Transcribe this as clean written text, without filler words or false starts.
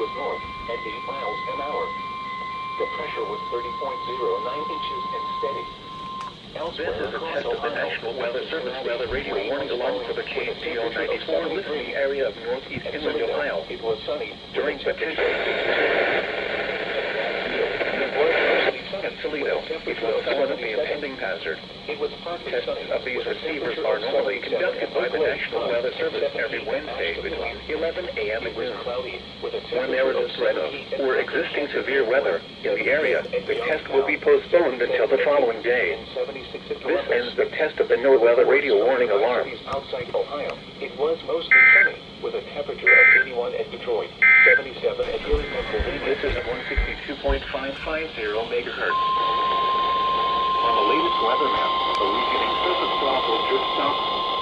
kilometers north at 8 miles an hour. The pressure was 30.09 inches and steady. This is a test of the National Weather Service weather radio warning alarm for the KPO 94 listening area of northeast inland Ohio. It was sunny During potential in Toledo, which was somewhat of the impending hazard. Tests of these receivers are normally conducted by the National Weather Service every Wednesday between 11 a.m. and noon. When there is a threat of or existing severe weather in the area, the test will be postponed until the following day. This ends the test of the NOAA weather radio warning alarm. Outside Ohio, it was mostly sunny with a temperature of 81 at Detroit, 77 at Erie, Pennsylvania. This is 162.550 megahertz. On the latest weather map, a weakening surface trough will drift south